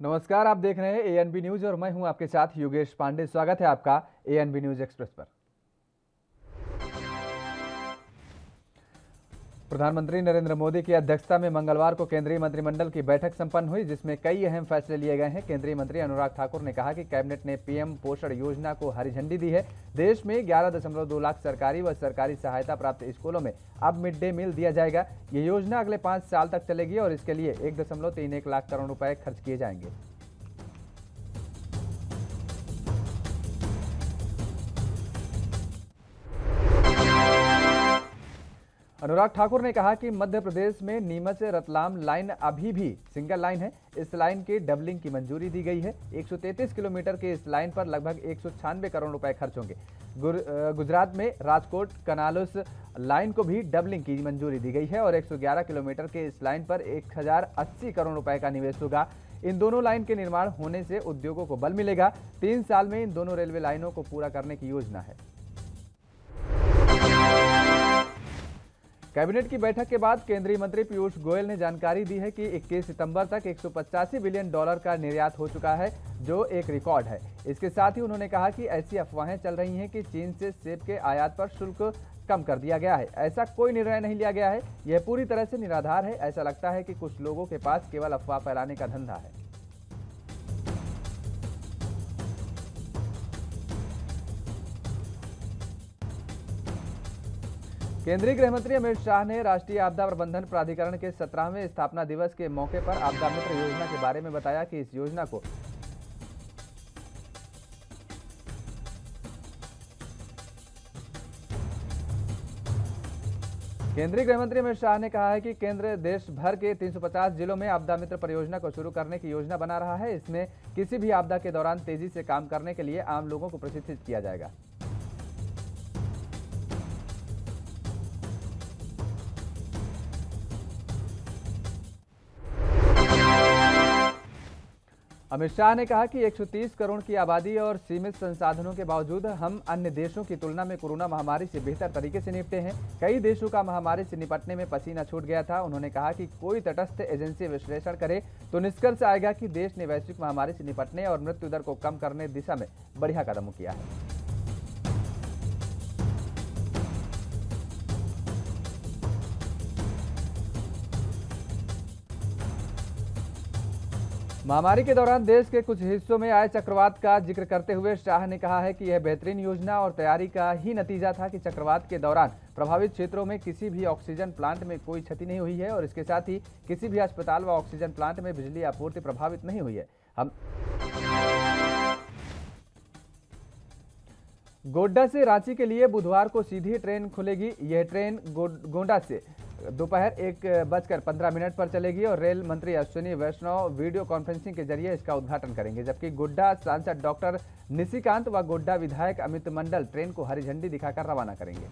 नमस्कार, आप देख रहे हैं एएनबी न्यूज और मैं हूं आपके साथ योगेश पांडे। स्वागत है आपका एएनबी न्यूज एक्सप्रेस पर। प्रधानमंत्री नरेंद्र मोदी की अध्यक्षता में मंगलवार को केंद्रीय मंत्रिमंडल की बैठक संपन्न हुई, जिसमें कई अहम फैसले लिए गए हैं। केंद्रीय मंत्री अनुराग ठाकुर ने कहा कि कैबिनेट ने पीएम पोषण योजना को हरी झंडी दी है। देश में 11.2 लाख सरकारी व सरकारी सहायता प्राप्त स्कूलों में अब मिड डे मील दिया जाएगा। ये योजना अगले 5 साल तक चलेगी और इसके लिए 1.31 लाख करोड़ रुपए खर्च किए जाएंगे। अनुराग ठाकुर ने कहा कि मध्य प्रदेश में नीमच से रतलाम लाइन अभी भी सिंगल लाइन है। इस लाइन की डबलिंग की मंजूरी दी गई है। 133 किलोमीटर के इस लाइन पर लगभग 196 करोड़ रुपए खर्च होंगे। गुजरात में राजकोट कनालुस लाइन को भी डबलिंग की मंजूरी दी गई है और 111 किलोमीटर के इस लाइन पर 1080 करोड़ रुपए का निवेश होगा। इन दोनों लाइन के निर्माण होने से उद्योगों को बल मिलेगा। 3 साल में इन दोनों रेलवे लाइनों को पूरा करने की योजना है। कैबिनेट की बैठक के बाद केंद्रीय मंत्री पीयूष गोयल ने जानकारी दी है कि 21 सितंबर तक 185 बिलियन डॉलर का निर्यात हो चुका है, जो एक रिकॉर्ड है। इसके साथ ही उन्होंने कहा कि ऐसी अफवाहें चल रही हैं कि चीन से सेब के आयात पर शुल्क कम कर दिया गया है। ऐसा कोई निर्णय नहीं लिया गया है। यह पूरी तरह से निराधार है। ऐसा लगता है कि कुछ लोगों के पास केवल अफवाह फैलाने का धंधा है। केंद्रीय गृह मंत्री अमित शाह ने राष्ट्रीय आपदा प्रबंधन प्राधिकरण के 17वें स्थापना दिवस के मौके पर आपदा मित्र योजना के बारे में बताया कि इस योजना को केंद्रीय गृह मंत्री अमित शाह ने कहा है कि केंद्र देश भर के 350 जिलों में आपदा मित्र परियोजना को शुरू करने की योजना बना रहा है। इसमें किसी भी आपदा के दौरान तेजी से काम करने के लिए आम लोगों को प्रशिक्षित किया जाएगा। अमित शाह ने कहा कि 130 करोड़ की आबादी और सीमित संसाधनों के बावजूद हम अन्य देशों की तुलना में कोरोना महामारी से बेहतर तरीके से निपटे हैं। कई देशों का महामारी से निपटने में पसीना छूट गया था। उन्होंने कहा कि कोई तटस्थ एजेंसी विश्लेषण करे तो निष्कर्ष आएगा कि देश ने वैश्विक महामारी से निपटने और मृत्यु दर को कम करने दिशा में बढ़िया कदम किया है। महामारी के दौरान देश के कुछ हिस्सों में आए चक्रवात का जिक्र करते हुए शाह ने कहा है कि यह बेहतरीन योजना और तैयारी का ही नतीजा था कि चक्रवात के दौरान प्रभावित क्षेत्रों में किसी भी ऑक्सीजन प्लांट में कोई क्षति नहीं हुई है और इसके साथ ही किसी भी अस्पताल व ऑक्सीजन प्लांट में बिजली आपूर्ति प्रभावित नहीं हुई है। गोड्डा से रांची के लिए बुधवार को सीधी ट्रेन खुलेगी। यह ट्रेन गोंडा से दोपहर 1:15 पर चलेगी और रेल मंत्री अश्विनी वैष्णव वीडियो कॉन्फ्रेंसिंग के जरिए इसका उद्घाटन करेंगे, जबकि गोड्डा सांसद डॉक्टर निशिकांत व गोड्डा विधायक अमित मंडल ट्रेन को हरी झंडी दिखाकर रवाना करेंगे।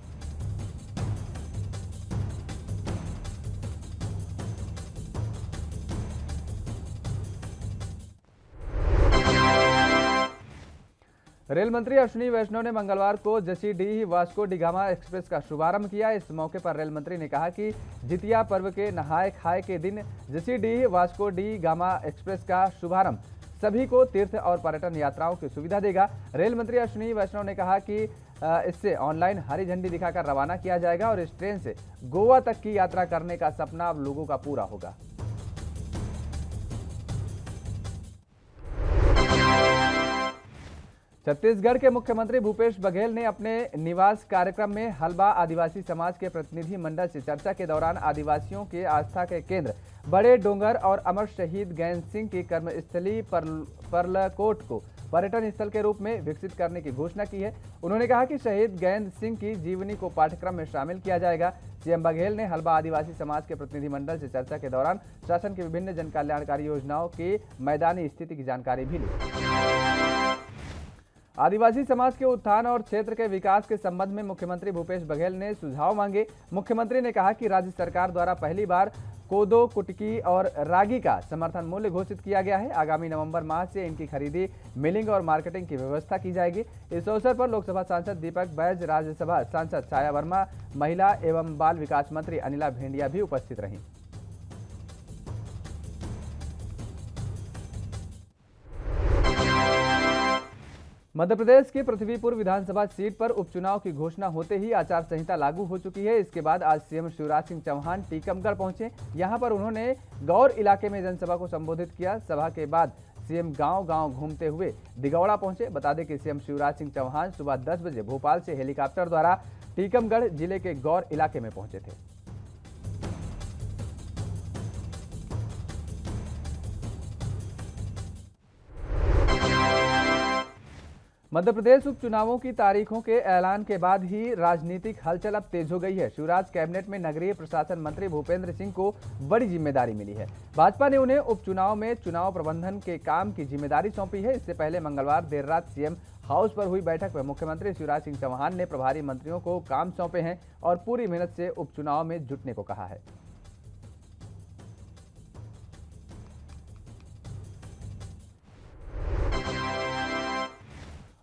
रेल मंत्री अश्विनी वैष्णव ने मंगलवार को Jasidih Vasco D gamma express का शुभारंभ किया। इस मौके पर रेल मंत्री ने कहा कि जितिया पर्व के नहाय खाए के दिन Jasidih Vasco D gamma express का शुभारंभ सभी को तीर्थ और पर्यटन यात्राओं की सुविधा देगा। रेल मंत्री अश्विनी वैष्णव ने कहा कि इससे ऑनलाइन हरी झंडी दिखाकर रवाना किया जाएगा और इस ट्रेन से गोवा तक की यात्रा करने का सपना अब लोगों का पूरा होगा। छत्तीसगढ़ के मुख्यमंत्री भूपेश बघेल ने अपने निवास कार्यक्रम में हल्बा आदिवासी समाज के प्रतिनिधि मंडल से चर्चा के दौरान आदिवासियों के आस्था के केंद्र बड़े डोंगर और अमर शहीद गैंद सिंह की कर्मस्थली पर्लकोट को पर्यटन स्थल के रूप में विकसित करने की घोषणा की है। उन्होंने कहा कि शहीद गैंद सिंह की जीवनी को पाठ्यक्रम में शामिल किया जाएगा। सीएम बघेल ने हल्बा आदिवासी समाज के प्रतिनिधि मंडल से चर्चा के दौरान शासन की विभिन्न जन कल्याणकारी योजनाओं की मैदानी स्थिति की जानकारी भी ली। आदिवासी समाज के उत्थान और क्षेत्र के विकास के संबंध में मुख्यमंत्री भूपेश बघेल ने सुझाव मांगे। मुख्यमंत्री ने कहा कि राज्य सरकार द्वारा पहली बार कोदो, कुटकी और रागी का समर्थन मूल्य घोषित किया गया है। आगामी नवंबर माह से इनकी खरीदी, मिलिंग और मार्केटिंग की व्यवस्था की जाएगी। इस अवसर पर लोकसभा सांसद दीपक बैज, राज्यसभा सांसद छाया वर्मा, महिला एवं बाल विकास मंत्री अनिला भेंडिया भी उपस्थित रहीं। मध्य प्रदेश की पृथ्वीपुर विधानसभा सीट पर उपचुनाव की घोषणा होते ही आचार संहिता लागू हो चुकी है। इसके बाद आज सीएम शिवराज सिंह चौहान टीकमगढ़ पहुंचे। यहां पर उन्होंने गौर इलाके में जनसभा को संबोधित किया। सभा के बाद सीएम गांव-गांव घूमते हुए दिगौड़ा पहुंचे। बता दें कि सीएम शिवराज सिंह चौहान सुबह 10 बजे भोपाल से हेलीकॉप्टर द्वारा टीकमगढ़ जिले के गौर इलाके में पहुंचे थे। मध्य प्रदेश उपचुनावों की तारीखों के ऐलान के बाद ही राजनीतिक हलचल अब तेज हो गई है। शिवराज कैबिनेट में नगरीय प्रशासन मंत्री भूपेंद्र सिंह को बड़ी जिम्मेदारी मिली है। भाजपा ने उन्हें उपचुनाव में चुनाव प्रबंधन के काम की जिम्मेदारी सौंपी है। इससे पहले मंगलवार देर रात सीएम हाउस पर हुई बैठक में मुख्यमंत्री शिवराज सिंह चौहान ने प्रभारी मंत्रियों को काम सौंपे हैं और पूरी मेहनत से उपचुनाव में जुटने को कहा है।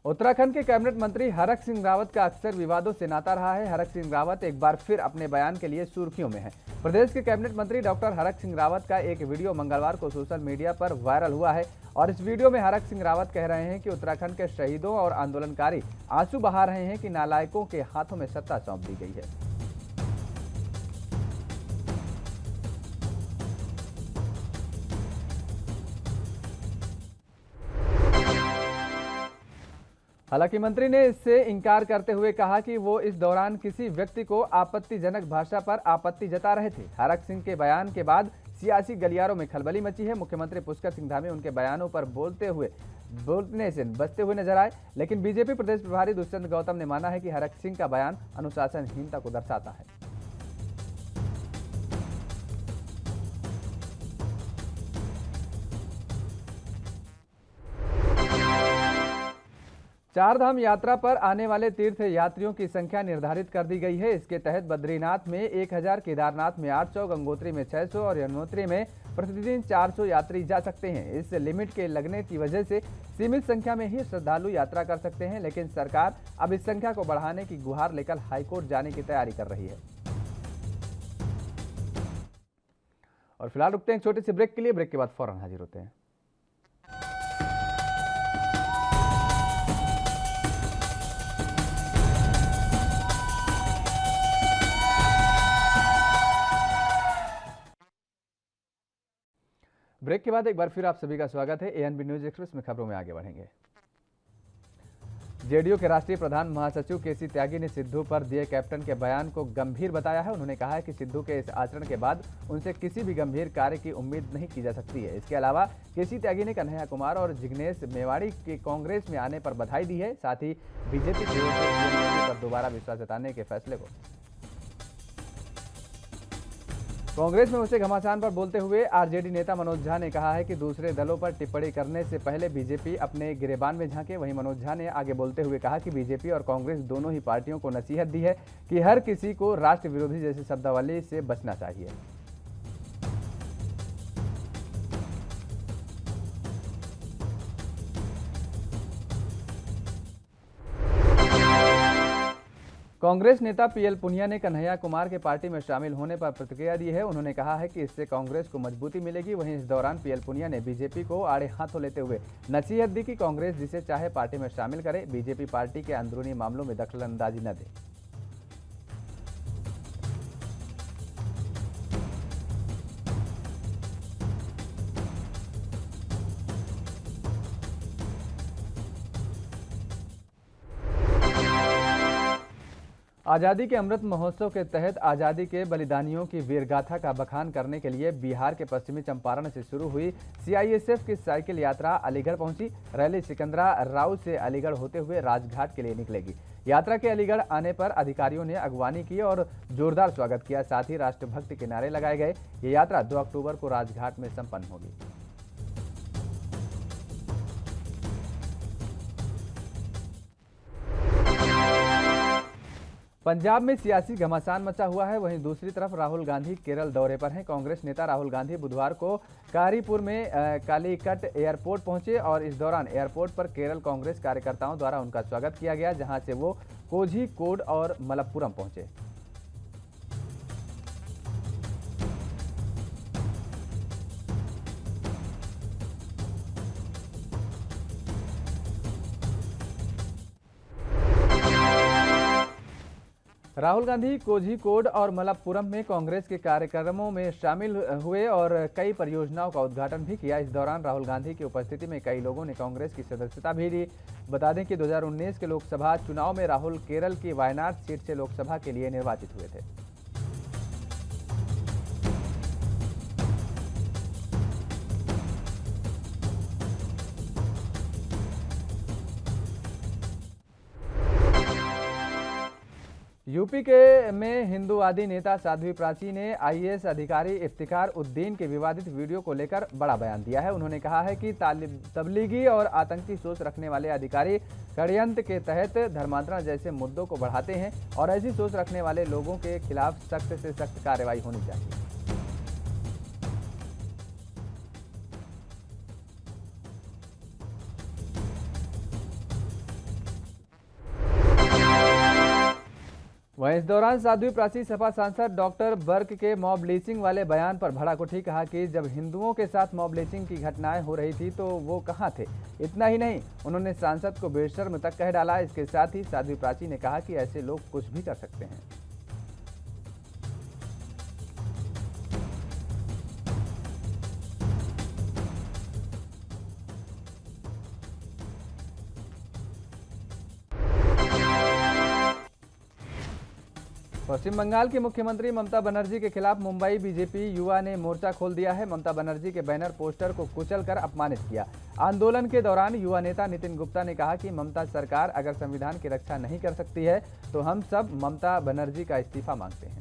उत्तराखंड के कैबिनेट मंत्री हरक सिंह रावत का अक्सर विवादों से नाता रहा है। हरक सिंह रावत एक बार फिर अपने बयान के लिए सुर्खियों में है। प्रदेश के कैबिनेट मंत्री डॉक्टर हरक सिंह रावत का एक वीडियो मंगलवार को सोशल मीडिया पर वायरल हुआ है और इस वीडियो में हरक सिंह रावत कह रहे हैं कि उत्तराखंड के शहीदों और आंदोलनकारी आंसू बहा रहे हैं कि नालायकों के हाथों में सत्ता सौंप दी गई है। हालांकि मंत्री ने इससे इनकार करते हुए कहा कि वो इस दौरान किसी व्यक्ति को आपत्तिजनक भाषा पर आपत्ति जता रहे थे। हरक सिंह के बयान के बाद सियासी गलियारों में खलबली मची है। मुख्यमंत्री पुष्कर सिंह धामी उनके बयानों पर बोलने से बचते हुए नजर आए, लेकिन बीजेपी प्रदेश प्रभारी दुष्यंत गौतम ने माना है कि हरक सिंह का बयान अनुशासनहीनता को दर्शाता है। चारधाम यात्रा पर आने वाले तीर्थ यात्रियों की संख्या निर्धारित कर दी गई है। इसके तहत बद्रीनाथ में 1000, केदारनाथ में 800, गंगोत्री में 600 और यमुनोत्री में प्रतिदिन 400 यात्री जा सकते हैं। इस लिमिट के लगने की वजह से सीमित संख्या में ही श्रद्धालु यात्रा कर सकते हैं, लेकिन सरकार अब इस संख्या को बढ़ाने की गुहार लेकर हाईकोर्ट जाने की तैयारी कर रही है। और फिलहाल रुकते हैं एक छोटे से ब्रेक के लिए। ब्रेक के बाद फौरन हाजिर होते हैं। ब्रेक के बाद एक बार फिर आप सभी का स्वागत है। एएनबी न्यूज एक्सप्रेस में खबरों में आगे बढ़ेंगे। जेडीयू के राष्ट्रीय प्रधान महासचिव केसी त्यागी ने सिद्धू पर दिए कैप्टन के बयान को गंभीर बताया है। उन्होंने कहा है कि सिद्धू के इस आचरण के बाद उनसे किसी भी गंभीर कार्य की उम्मीद नहीं की जा सकती है। इसके अलावा केसी त्यागी ने कन्हैया कुमार और जिग्नेश मेवाड़ी के कांग्रेस में आने पर बधाई दी है। साथ ही बीजेपी की ओर से सीएम मोदी पर दोबारा विश्वास जताने के फैसले को कांग्रेस में उसे घमासान पर बोलते हुए आरजेडी नेता मनोज झा ने कहा है कि दूसरे दलों पर टिप्पणी करने से पहले बीजेपी अपने गिरेबान में झांके। वहीं मनोज झा ने आगे बोलते हुए कहा कि बीजेपी और कांग्रेस दोनों ही पार्टियों को नसीहत दी है कि हर किसी को राष्ट्र विरोधी जैसी शब्दावली से बचना चाहिए। कांग्रेस नेता पीएल पुनिया ने कन्हैया कुमार के पार्टी में शामिल होने पर प्रतिक्रिया दी है। उन्होंने कहा है कि इससे कांग्रेस को मजबूती मिलेगी। वहीं इस दौरान पीएल पुनिया ने बीजेपी को आड़े हाथों लेते हुए नसीहत दी कि कांग्रेस जिसे चाहे पार्टी में शामिल करे, बीजेपी पार्टी के अंदरूनी मामलों में दखलंदाजी न दे। आज़ादी के अमृत महोत्सव के तहत आज़ादी के बलिदानियों की वीरगाथा का बखान करने के लिए बिहार के पश्चिमी चंपारण से शुरू हुई सीआईएसएफ की साइकिल यात्रा अलीगढ़ पहुंची। रैली सिकंदरा राव से अलीगढ़ होते हुए राजघाट के लिए निकलेगी। यात्रा के अलीगढ़ आने पर अधिकारियों ने अगवानी की और जोरदार स्वागत किया। साथ ही राष्ट्रभक्ति के नारे लगाए गए। ये यात्रा 2 अक्टूबर को राजघाट में संपन्न होगी। पंजाब में सियासी घमासान मचा हुआ है। वहीं दूसरी तरफ राहुल गांधी केरल दौरे पर हैं। कांग्रेस नेता राहुल गांधी बुधवार को कारीपुर में कालीकट एयरपोर्ट पहुंचे और इस दौरान एयरपोर्ट पर केरल कांग्रेस कार्यकर्ताओं द्वारा उनका स्वागत किया गया, जहां से वो कोझीकोड और मलप्पुरम पहुंचे। राहुल गांधी कोझीकोड और मलप्पुरम में कांग्रेस के कार्यक्रमों में शामिल हुए और कई परियोजनाओं का उद्घाटन भी किया। इस दौरान राहुल गांधी की उपस्थिति में कई लोगों ने कांग्रेस की सदस्यता भी ली। बता दें कि 2019 के लोकसभा चुनाव में राहुल केरल की वायनाड सीट से लोकसभा के लिए निर्वाचित हुए थे। यूपी के में हिंदूवादी नेता साध्वी प्राची ने आईएएस अधिकारी इफ्तिखार उद्दीन के विवादित वीडियो को लेकर बड़ा बयान दिया है। उन्होंने कहा है कि तबलीगी और आतंकी सोच रखने वाले अधिकारी षड्यंत्र के तहत धर्मांतरण जैसे मुद्दों को बढ़ाते हैं और ऐसी सोच रखने वाले लोगों के खिलाफ सख्त से सख्त कार्रवाई होनी चाहिए। वहीं इस दौरान साध्वी प्राची सपा सांसद डॉक्टर बर्क के मॉब लिंचिंग वाले बयान पर भड़क उठी। कहा कि जब हिंदुओं के साथ मॉब लिंचिंग की घटनाएं हो रही थी तो वो कहां थे। इतना ही नहीं, उन्होंने सांसद को बेशर्म तक कह डाला। इसके साथ ही साध्वी प्राची ने कहा कि ऐसे लोग कुछ भी कर सकते हैं। पश्चिम बंगाल की मुख्यमंत्री ममता बनर्जी के खिलाफ मुंबई बीजेपी युवा ने मोर्चा खोल दिया है। ममता बनर्जी के बैनर पोस्टर को कुचलकर अपमानित किया। आंदोलन के दौरान युवा नेता नितिन गुप्ता ने कहा कि ममता सरकार अगर संविधान की रक्षा नहीं कर सकती है तो हम सब ममता बनर्जी का इस्तीफा मांगते हैं।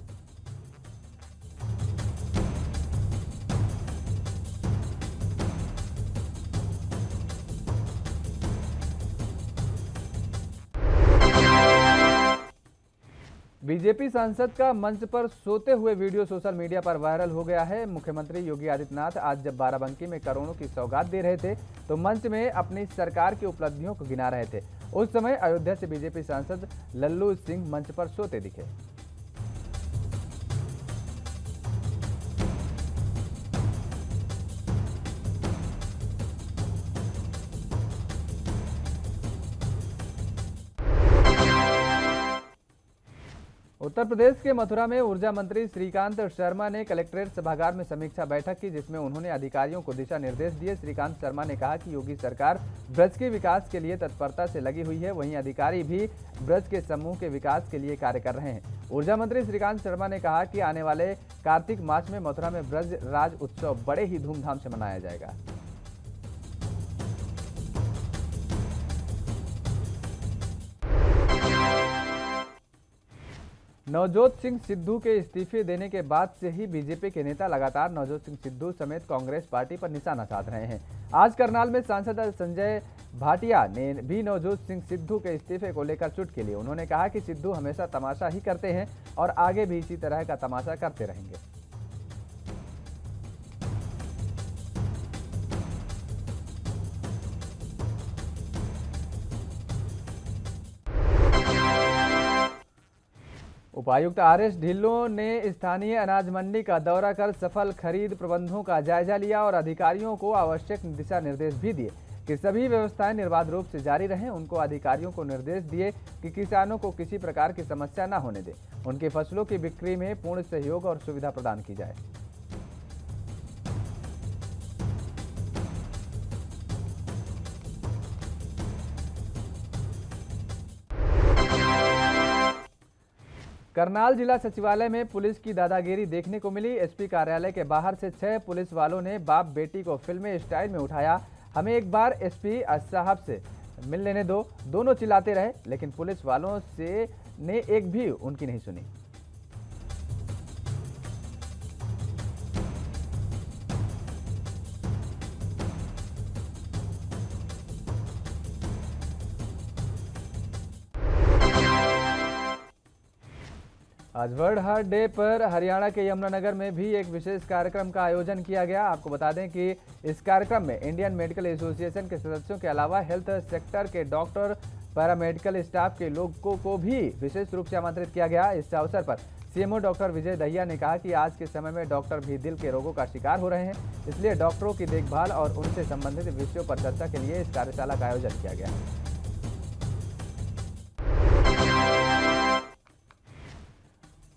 बीजेपी सांसद का मंच पर सोते हुए वीडियो सोशल मीडिया पर वायरल हो गया है। मुख्यमंत्री योगी आदित्यनाथ आज जब बाराबंकी में करोड़ों की सौगात दे रहे थे तो मंच में अपनी सरकार की उपलब्धियों को गिना रहे थे। उस समय अयोध्या से बीजेपी सांसद लल्लू सिंह मंच पर सोते दिखे। उत्तर प्रदेश के मथुरा में ऊर्जा मंत्री श्रीकांत शर्मा ने कलेक्ट्रेट सभागार में समीक्षा बैठक की, जिसमें उन्होंने अधिकारियों को दिशा निर्देश दिए। श्रीकांत शर्मा ने कहा कि योगी सरकार ब्रज के विकास के लिए तत्परता से लगी हुई है, वहीं अधिकारी भी ब्रज के समूह के विकास के लिए कार्य कर रहे हैं। ऊर्जा मंत्री श्रीकांत शर्मा ने कहा कि आने वाले कार्तिक मास में मथुरा में ब्रज राज उत्सव बड़े ही धूमधाम से मनाया जाएगा। नवजोत सिंह सिद्धू के इस्तीफे देने के बाद से ही बीजेपी के नेता लगातार नवजोत सिंह सिद्धू समेत कांग्रेस पार्टी पर निशाना साध रहे हैं। आज करनाल में सांसद संजय भाटिया ने भी नवजोत सिंह सिद्धू के इस्तीफे को लेकर चुटकी ली। उन्होंने कहा कि सिद्धू हमेशा तमाशा ही करते हैं और आगे भी इसी तरह का तमाशा करते रहेंगे। उपायुक्त आरएस ढिल्लों ने स्थानीय अनाज मंडी का दौरा कर सफल खरीद प्रबंधों का जायजा लिया और अधिकारियों को आवश्यक दिशा निर्देश भी दिए कि सभी व्यवस्थाएं निर्बाध रूप से जारी रहें। उनको अधिकारियों को निर्देश दिए कि किसानों को किसी प्रकार की समस्या न होने दें, उनके फसलों की बिक्री में पूर्ण सहयोग और सुविधा प्रदान की जाए। करनाल जिला सचिवालय में पुलिस की दादागिरी देखने को मिली। एसपी कार्यालय के बाहर से 6 पुलिस वालों ने बाप बेटी को फिल्मी स्टाइल में उठाया। हमें एक बार एसपी साहब से मिल लेने दो, दोनों चिल्लाते रहे, लेकिन पुलिस वालों से ने एक भी उनकी नहीं सुनी। आज वर्ल्ड हार्ट डे पर हरियाणा के यमुनानगर में भी एक विशेष कार्यक्रम का आयोजन किया गया। आपको बता दें कि इस कार्यक्रम में इंडियन मेडिकल एसोसिएशन के सदस्यों के अलावा हेल्थ सेक्टर के डॉक्टर, पैरामेडिकल स्टाफ के लोगों को भी विशेष रूप से आमंत्रित किया गया। इस अवसर पर सीएमओ डॉक्टर विजय दहिया ने कहा कि आज के समय में डॉक्टर भी दिल के रोगों का शिकार हो रहे हैं, इसलिए डॉक्टरों की देखभाल और उनसे संबंधित विषयों पर चर्चा के लिए इस कार्यशाला का आयोजन किया गया है।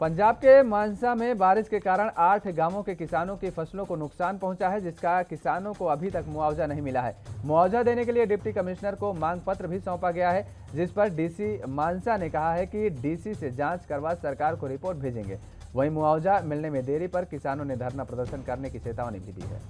पंजाब के मानसा में बारिश के कारण 8 गांवों के किसानों की फसलों को नुकसान पहुंचा है, जिसका किसानों को अभी तक मुआवजा नहीं मिला है। मुआवजा देने के लिए डिप्टी कमिश्नर को मांग पत्र भी सौंपा गया है, जिस पर डीसी मानसा ने कहा है कि डीसी से जांच करवा सरकार को रिपोर्ट भेजेंगे। वहीं मुआवजा मिलने में देरी पर किसानों ने धरना प्रदर्शन करने की चेतावनी भी दी है।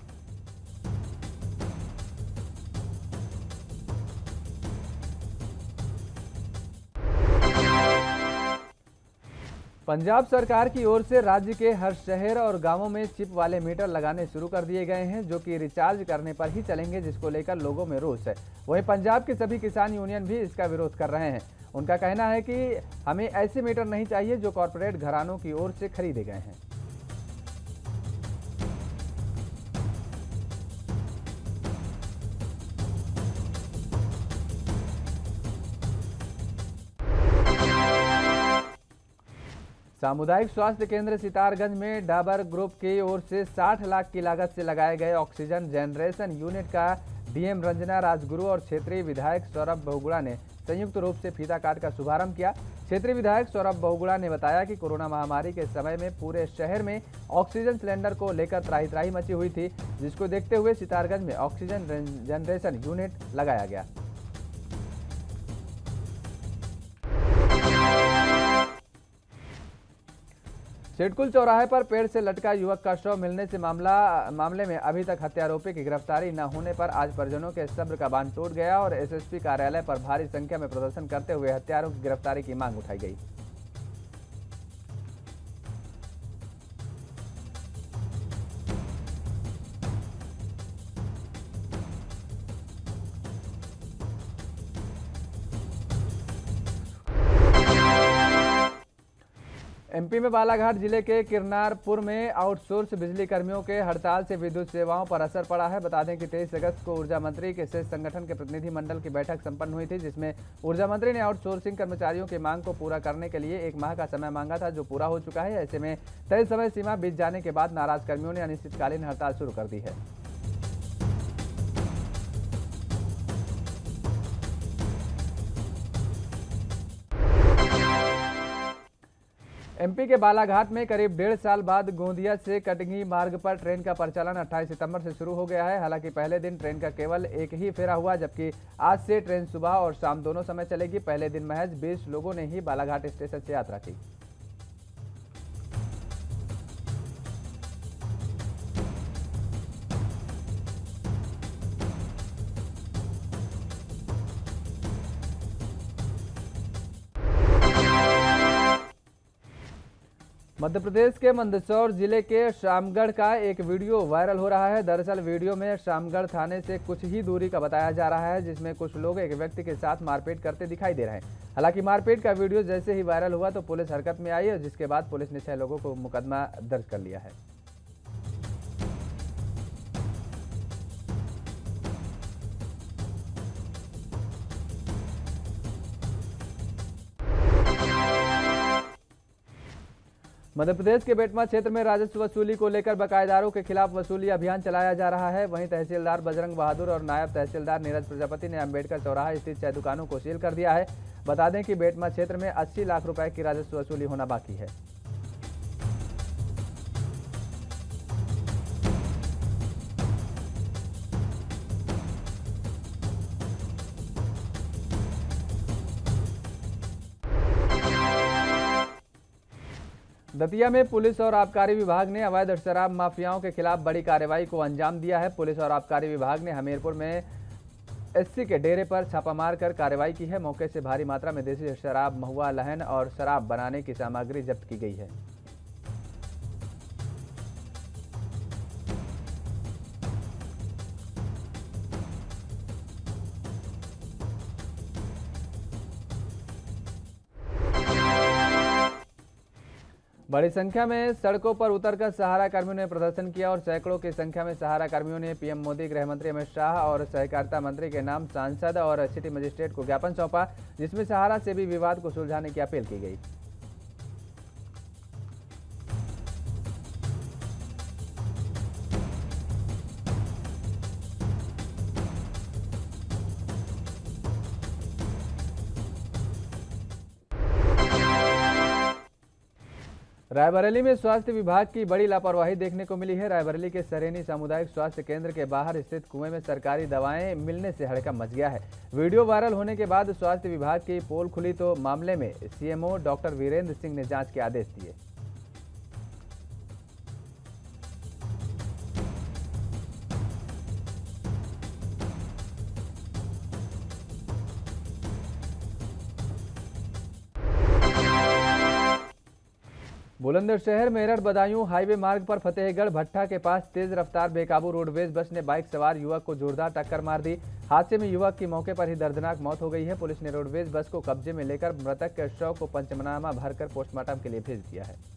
पंजाब सरकार की ओर से राज्य के हर शहर और गांवों में चिप वाले मीटर लगाने शुरू कर दिए गए हैं, जो कि रिचार्ज करने पर ही चलेंगे, जिसको लेकर लोगों में रोष है। वहीं पंजाब के सभी किसान यूनियन भी इसका विरोध कर रहे हैं। उनका कहना है कि हमें ऐसे मीटर नहीं चाहिए जो कॉरपोरेट घरानों की ओर से खरीदे गए हैं। सामुदायिक स्वास्थ्य केंद्र सितारगंज में डाबर ग्रुप की ओर से 60 लाख की लागत से लगाए गए ऑक्सीजन जनरेशन यूनिट का डीएम रंजना राजगुरु और क्षेत्रीय विधायक सौरभ बहुगुणा ने संयुक्त रूप से फीता काट का शुभारंभ किया। क्षेत्रीय विधायक सौरभ बहुगुणा ने बताया कि कोरोना महामारी के समय में पूरे शहर में ऑक्सीजन सिलेंडर को लेकर त्राही त्राही मची हुई थी, जिसको देखते हुए सितारगंज में ऑक्सीजन जनरेशन यूनिट लगाया गया। सिडकुल चौराहे पर पेड़ से लटका युवक का शव मिलने से मामले में अभी तक हत्यारोपी की गिरफ्तारी न होने पर आज परिजनों के सब्र का बांध टूट गया और एसएसपी कार्यालय पर भारी संख्या में प्रदर्शन करते हुए हत्यारों की गिरफ्तारी की मांग उठाई गई। एमपी में बालाघाट जिले के किरनारपुर में आउटसोर्स बिजली कर्मियों के हड़ताल से विद्युत सेवाओं पर असर पड़ा है। बता दें कि 23 अगस्त को ऊर्जा मंत्री के शेष संगठन के प्रतिनिधि मंडल की बैठक संपन्न हुई थी, जिसमें ऊर्जा मंत्री ने आउटसोर्सिंग कर्मचारियों की मांग को पूरा करने के लिए 1 माह का समय मांगा था, जो पूरा हो चुका है। ऐसे में तय समय सीमा बीत जाने के बाद नाराज कर्मियों ने अनिश्चितकालीन हड़ताल शुरू कर दी है। एमपी के बालाघाट में करीब 1.5 साल बाद गोंदिया से कटगी मार्ग पर ट्रेन का परिचालन 28 सितंबर से शुरू हो गया है। हालांकि पहले दिन ट्रेन का केवल एक ही फेरा हुआ, जबकि आज से ट्रेन सुबह और शाम दोनों समय चलेगी। पहले दिन महज 20 लोगों ने ही बालाघाट स्टेशन से यात्रा की। मध्य प्रदेश के मंदसौर जिले के शामगढ़ का एक वीडियो वायरल हो रहा है। दरअसल वीडियो में शामगढ़ थाने से कुछ ही दूरी का बताया जा रहा है, जिसमें कुछ लोग एक व्यक्ति के साथ मारपीट करते दिखाई दे रहे हैं। हालांकि मारपीट का वीडियो जैसे ही वायरल हुआ तो पुलिस हरकत में आई, और जिसके बाद पुलिस ने 6 लोगों को मुकदमा दर्ज कर लिया है। मध्य प्रदेश के बेटमा क्षेत्र में राजस्व वसूली को लेकर बकायेदारों के खिलाफ वसूली अभियान चलाया जा रहा है। वहीं तहसीलदार बजरंग बहादुर और नायब तहसीलदार नीरज प्रजापति ने अंबेडकर चौराहा स्थित 6 दुकानों को सील कर दिया है। बता दें कि बेटमा क्षेत्र में 80 लाख रुपए की राजस्व वसूली होना बाकी है। दतिया में पुलिस और आबकारी विभाग ने अवैध शराब माफियाओं के खिलाफ बड़ी कार्रवाई को अंजाम दिया है। पुलिस और आबकारी विभाग ने हमीरपुर में एससी के डेरे पर छापा मारकर कार्रवाई की है। मौके से भारी मात्रा में देसी शराब, महुआ, लहन और शराब बनाने की सामग्री जब्त की गई है। बड़ी संख्या में सड़कों पर उतरकर सहारा कर्मियों ने प्रदर्शन किया और सैकड़ों की संख्या में सहारा कर्मियों ने पीएम मोदी, गृह मंत्री अमित शाह और सहकारिता मंत्री के नाम सांसद और सिटी मजिस्ट्रेट को ज्ञापन सौंपा, जिसमें सहारा से भी विवाद को सुलझाने की अपील की गई। रायबरेली में स्वास्थ्य विभाग की बड़ी लापरवाही देखने को मिली है। रायबरेली के सरेनी सामुदायिक स्वास्थ्य केंद्र के बाहर स्थित कुएं में सरकारी दवाएं मिलने से हड़कंप मच गया है। वीडियो वायरल होने के बाद स्वास्थ्य विभाग की पोल खुली तो मामले में सीएमओ डॉक्टर वीरेंद्र सिंह ने जांच के आदेश दिए। बुलंदशहर मेरठ बदायूं हाईवे मार्ग पर फतेहगढ़ भट्टा के पास तेज रफ्तार बेकाबू रोडवेज बस ने बाइक सवार युवक को जोरदार टक्कर मार दी। हादसे में युवक की मौके पर ही दर्दनाक मौत हो गई है। पुलिस ने रोडवेज बस को कब्जे में लेकर मृतक के शव को पंचनामा भरकर पोस्टमार्टम के लिए भेज दिया है।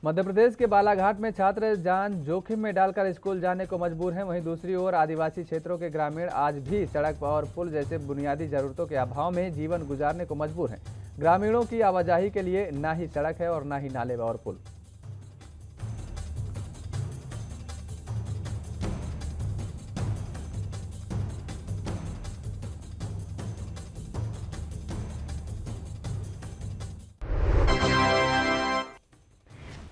मध्य प्रदेश के बालाघाट में छात्र जान जोखिम में डालकर स्कूल जाने को मजबूर हैं। वहीं दूसरी ओर आदिवासी क्षेत्रों के ग्रामीण आज भी सड़क और पुल जैसे बुनियादी जरूरतों के अभाव में जीवन गुजारने को मजबूर हैं। ग्रामीणों की आवाजाही के लिए ना ही सड़क है और ना ही नाले और पुल।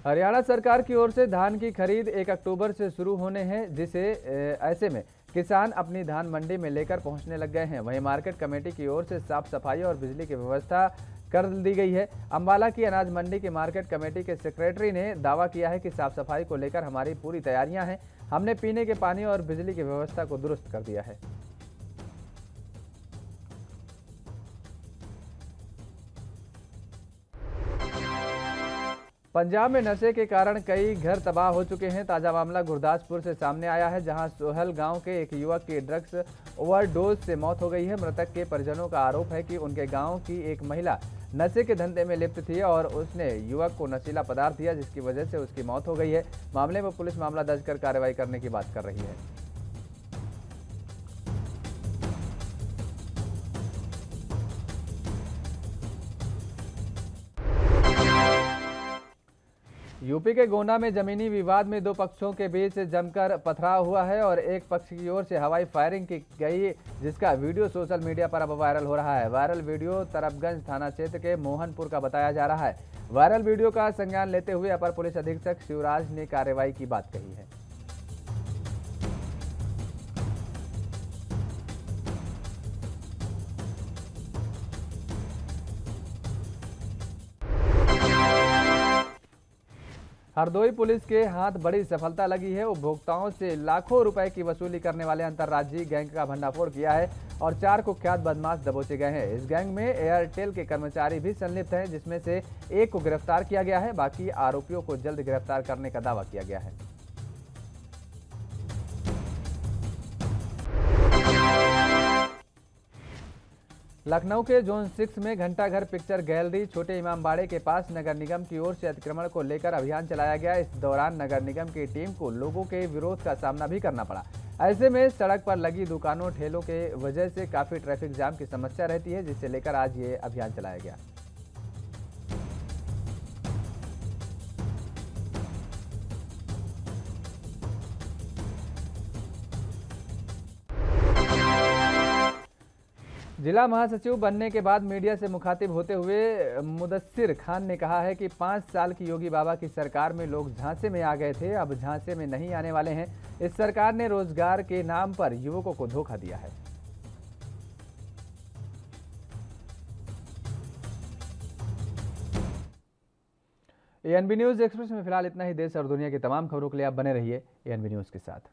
हरियाणा सरकार की ओर से धान की खरीद 1 अक्टूबर से शुरू होने हैं, जिसे ऐसे में किसान अपनी धान मंडी में लेकर पहुंचने लग गए हैं। वहीं मार्केट कमेटी की ओर से साफ सफाई और बिजली की व्यवस्था कर दी गई है। अंबाला की अनाज मंडी की मार्केट कमेटी के सेक्रेटरी ने दावा किया है कि साफ सफाई को लेकर हमारी पूरी तैयारियां हैं। हमने पीने के पानी और बिजली की व्यवस्था को दुरुस्त कर दिया है। पंजाब में नशे के कारण कई घर तबाह हो चुके हैं। ताजा मामला गुरदासपुर से सामने आया है, जहां सोहल गांव के एक युवक की ड्रग्स ओवरडोज से मौत हो गई है। मृतक के परिजनों का आरोप है कि उनके गांव की एक महिला नशे के धंधे में लिप्त थी और उसने युवक को नशीला पदार्थ दिया, जिसकी वजह से उसकी मौत हो गई है। मामले में पुलिस मामला दर्ज कर कार्रवाई करने की बात कर रही है। यूपी के गोंडा में जमीनी विवाद में दो पक्षों के बीच जमकर पथराव हुआ है और एक पक्ष की ओर से हवाई फायरिंग की गई, जिसका वीडियो सोशल मीडिया पर अब वायरल हो रहा है। वायरल वीडियो तरबगंज थाना क्षेत्र के मोहनपुर का बताया जा रहा है। वायरल वीडियो का संज्ञान लेते हुए अपर पुलिस अधीक्षक शिवराज ने कार्रवाई की बात कही है। हरदोई पुलिस के हाथ बड़ी सफलता लगी है। उपभोक्ताओं से लाखों रुपए की वसूली करने वाले अंतर्राज्यीय गैंग का भंडाफोड़ किया है और 4 कुख्यात बदमाश दबोचे गए हैं। इस गैंग में एयरटेल के कर्मचारी भी संलिप्त हैं, जिसमें से एक को गिरफ्तार किया गया है। बाकी आरोपियों को जल्द गिरफ्तार करने का दावा किया गया है। लखनऊ के जोन 6 में घंटाघर पिक्चर गैलरी छोटे इमामबाड़े के पास नगर निगम की ओर से अतिक्रमण को लेकर अभियान चलाया गया। इस दौरान नगर निगम की टीम को लोगों के विरोध का सामना भी करना पड़ा। ऐसे में सड़क पर लगी दुकानों ठेलों के वजह से काफी ट्रैफिक जाम की समस्या रहती है, जिससे लेकर आज ये अभियान चलाया गया। जिला महासचिव बनने के बाद मीडिया से मुखातिब होते हुए मुदस्सिर खान ने कहा है कि 5 साल की योगी बाबा की सरकार में लोग झांसे में आ गए थे, अब झांसे में नहीं आने वाले हैं। इस सरकार ने रोजगार के नाम पर युवकों को धोखा दिया है। एएनबी न्यूज एक्सप्रेस में फिलहाल इतना ही। देश और दुनिया की तमाम खबरों के लिए आप बने रहिए एएनबी न्यूज के साथ।